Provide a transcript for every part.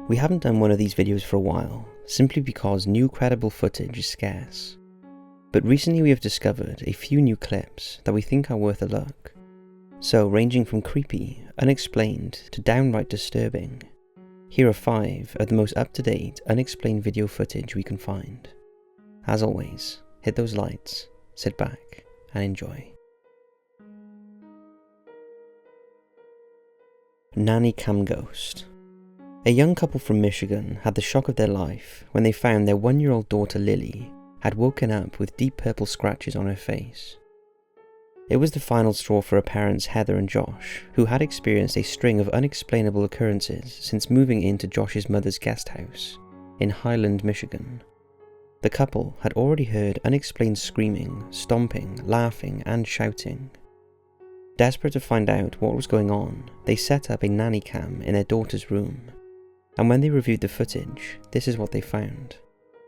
We haven't done one of these videos for a while, simply because new credible footage is scarce. But recently we have discovered a few new clips that we think are worth a look. So ranging from creepy, unexplained to downright disturbing, here are 5 of the most up-to-date unexplained video footage we can find. As always, hit those lights, sit back and enjoy. Nanny Cam Ghost. A young couple from Michigan had the shock of their life when they found their 1-year-old daughter Lily had woken up with deep purple scratches on her face. It was the final straw for her parents Heather and Josh, who had experienced a string of unexplainable occurrences since moving into Josh's mother's guest house in Highland, Michigan. The couple had already heard unexplained screaming, stomping, laughing and shouting. Desperate to find out what was going on, they set up a nanny cam in their daughter's room. And when they reviewed the footage, this is what they found.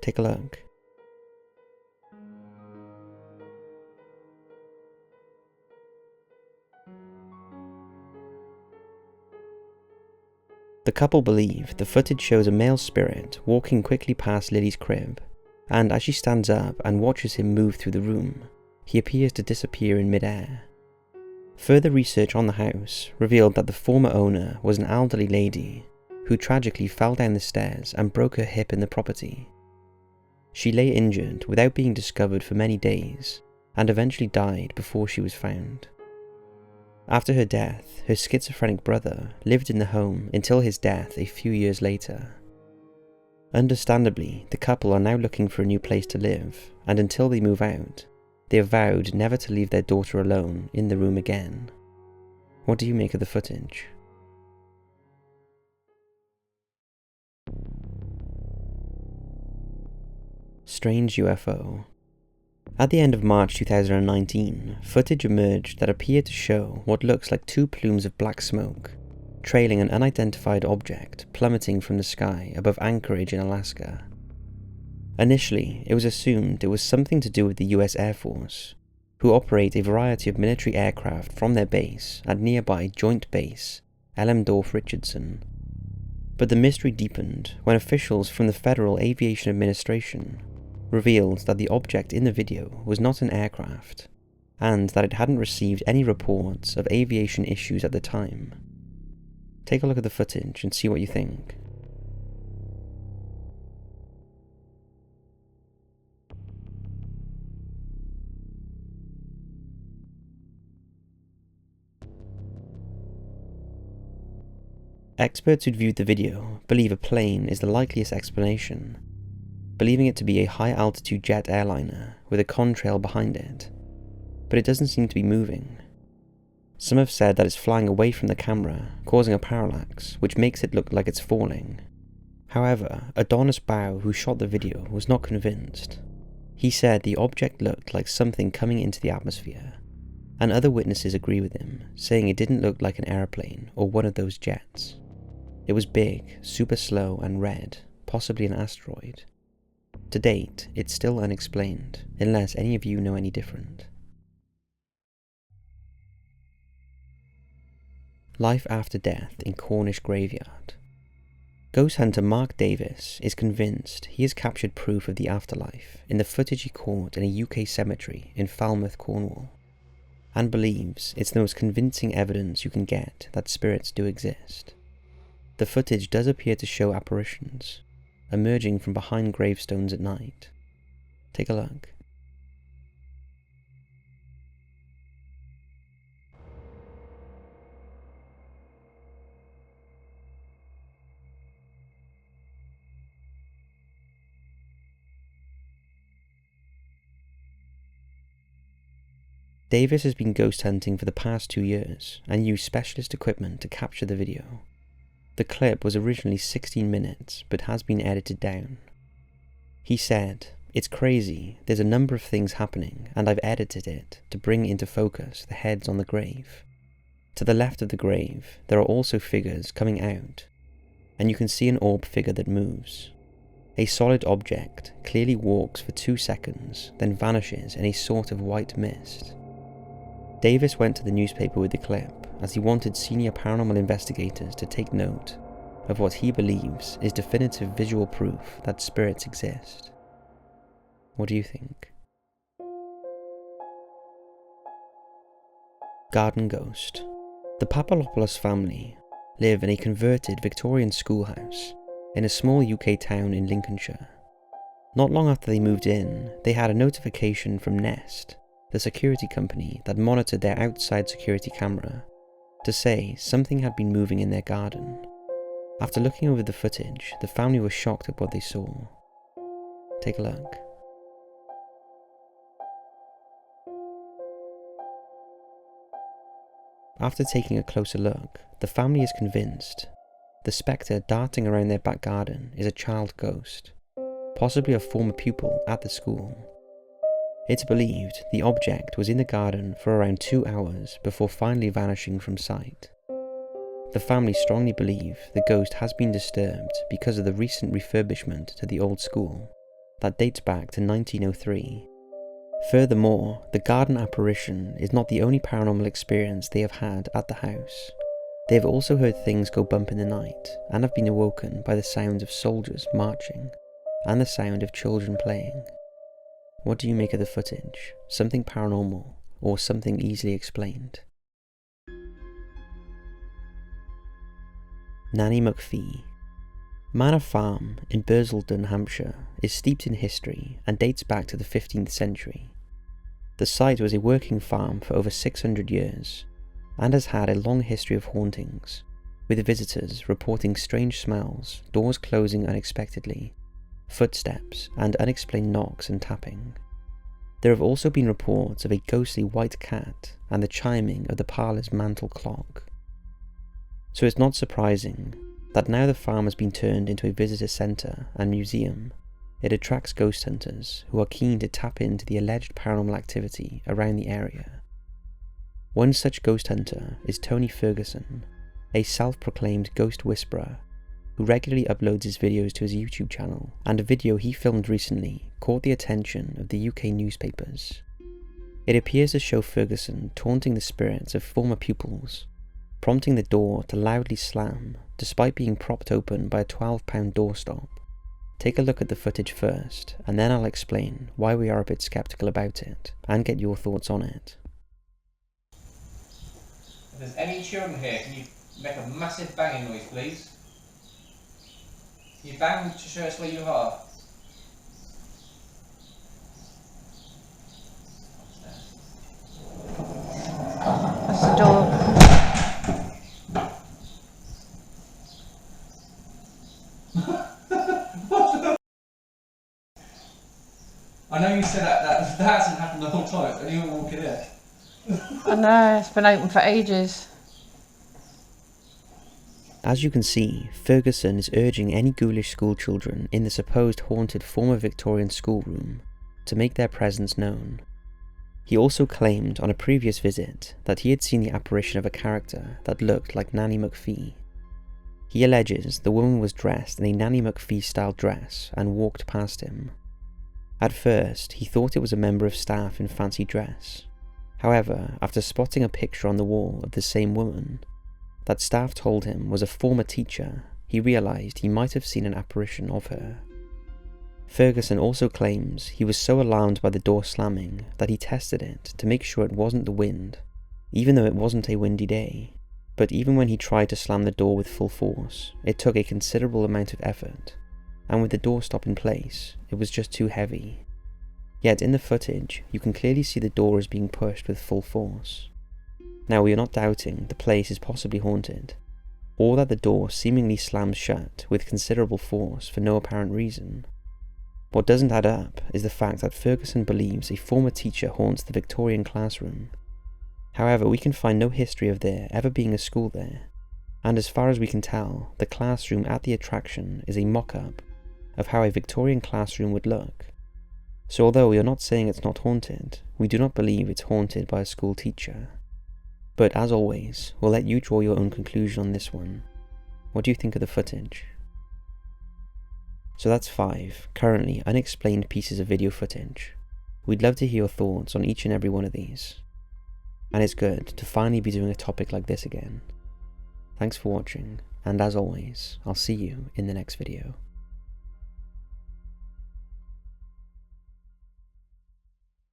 Take a look. The couple believe the footage shows a male spirit walking quickly past Lily's crib, and as she stands up and watches him move through the room, he appears to disappear in mid-air. Further research on the house revealed that the former owner was an elderly lady who tragically fell down the stairs and broke her hip in the property. She lay injured without being discovered for many days and eventually died before she was found. After her death, her schizophrenic brother lived in the home until his death a few years later. Understandably, the couple are now looking for a new place to live, and until they move out, they have vowed never to leave their daughter alone in the room again. What do you make of the footage? Strange UFO. At the end of March 2019, footage emerged that appeared to show what looks like 2 plumes of black smoke, trailing an unidentified object plummeting from the sky above Anchorage in Alaska. Initially, it was assumed it was something to do with the US Air Force, who operate a variety of military aircraft from their base at nearby Joint Base Elmendorf-Richardson. But the mystery deepened when officials from the Federal Aviation Administration revealed that the object in the video was not an aircraft, and that it hadn't received any reports of aviation issues at the time. Take a look at the footage and see what you think. Experts who viewed the video believe a plane is the likeliest explanation, believing it to be a high-altitude jet airliner with a contrail behind it, but it doesn't seem to be moving. Some have said that it's flying away from the camera, causing a parallax, which makes it look like it's falling. However, Adonis Bow, who shot the video, was not convinced. He said the object looked like something coming into the atmosphere, and other witnesses agree with him, saying it didn't look like an airplane or one of those jets. It was big, super slow and red, possibly an asteroid. To date, it's still unexplained, unless any of you know any different. Life after death in Cornish Graveyard. Ghost hunter Mark Davis is convinced he has captured proof of the afterlife in the footage he caught in a UK cemetery in Falmouth, Cornwall, and believes it's the most convincing evidence you can get that spirits do exist. The footage does appear to show apparitions emerging from behind gravestones at night. Take a look. Davis has been ghost hunting for the past 2 years and used specialist equipment to capture the video. The clip was originally 16 minutes, but has been edited down. He said, "It's crazy, there's a number of things happening, and I've edited it to bring into focus the heads on the grave. To the left of the grave, there are also figures coming out, and you can see an orb figure that moves. A solid object clearly walks for 2 seconds, then vanishes in a sort of white mist." Davis went to the newspaper with the clip, as he wanted senior paranormal investigators to take note of what he believes is definitive visual proof that spirits exist. What do you think? Garden Ghost. The Papalopoulos family live in a converted Victorian schoolhouse in a small UK town in Lincolnshire. Not long after they moved in, they had a notification from Nest, the security company that monitored their outside security camera, to say something had been moving in their garden. After looking over the footage, the family was shocked at what they saw. Take a look. After taking a closer look, the family is convinced the spectre darting around their back garden is a child ghost, possibly a former pupil at the school. It's believed the object was in the garden for around 2 hours before finally vanishing from sight. The family strongly believe the ghost has been disturbed because of the recent refurbishment to the old school that dates back to 1903. Furthermore, the garden apparition is not the only paranormal experience they have had at the house. They have also heard things go bump in the night and have been awoken by the sounds of soldiers marching and the sound of children playing. What do you make of the footage? Something paranormal or something easily explained? Nanny McPhee. Manor Farm in Bursledon, Hampshire is steeped in history and dates back to the 15th century. The site was a working farm for over 600 years and has had a long history of hauntings, with visitors reporting strange smells, doors closing unexpectedly, footsteps and unexplained knocks and tapping. There have also been reports of a ghostly white cat and the chiming of the parlour's mantel clock. So it's not surprising that now the farm has been turned into a visitor centre and museum, it attracts ghost hunters who are keen to tap into the alleged paranormal activity around the area. One such ghost hunter is Tony Ferguson, a self-proclaimed ghost whisperer who regularly uploads his videos to his YouTube channel, and a video he filmed recently caught the attention of the UK newspapers. It appears to show Ferguson taunting the spirits of former pupils, prompting the door to loudly slam despite being propped open by a 12-pound doorstop. Take a look at the footage first, and then I'll explain why we are a bit skeptical about it, and get your thoughts on it. If there's any children here, can you make a massive banging noise, please? Can you bang to show us where you are? That's the door. I know you said that hasn't happened the whole time, it's only when we're walking in. I know, it's been open for ages. As you can see, Ferguson is urging any ghoulish schoolchildren in the supposed haunted former Victorian schoolroom to make their presence known. He also claimed on a previous visit that he had seen the apparition of a character that looked like Nanny McPhee. He alleges the woman was dressed in a Nanny McPhee style dress and walked past him. At first, he thought it was a member of staff in fancy dress. However, after spotting a picture on the wall of the same woman that staff told him was a former teacher, he realised he might have seen an apparition of her. Ferguson also claims he was so alarmed by the door slamming that he tested it to make sure it wasn't the wind, even though it wasn't a windy day. But even when he tried to slam the door with full force, it took a considerable amount of effort, and with the doorstop in place, it was just too heavy. Yet in the footage, you can clearly see the door is being pushed with full force. Now, we are not doubting the place is possibly haunted, or that the door seemingly slams shut with considerable force for no apparent reason. What doesn't add up is the fact that Ferguson believes a former teacher haunts the Victorian classroom. However, we can find no history of there ever being a school there, and as far as we can tell, the classroom at the attraction is a mock-up of how a Victorian classroom would look. So although we are not saying it's not haunted, we do not believe it's haunted by a school teacher. But as always, we'll let you draw your own conclusion on this one. What do you think of the footage? So that's 5 currently unexplained pieces of video footage. We'd love to hear your thoughts on each and every one of these. And it's good to finally be doing a topic like this again. Thanks for watching, And as always, I'll see you in the next video.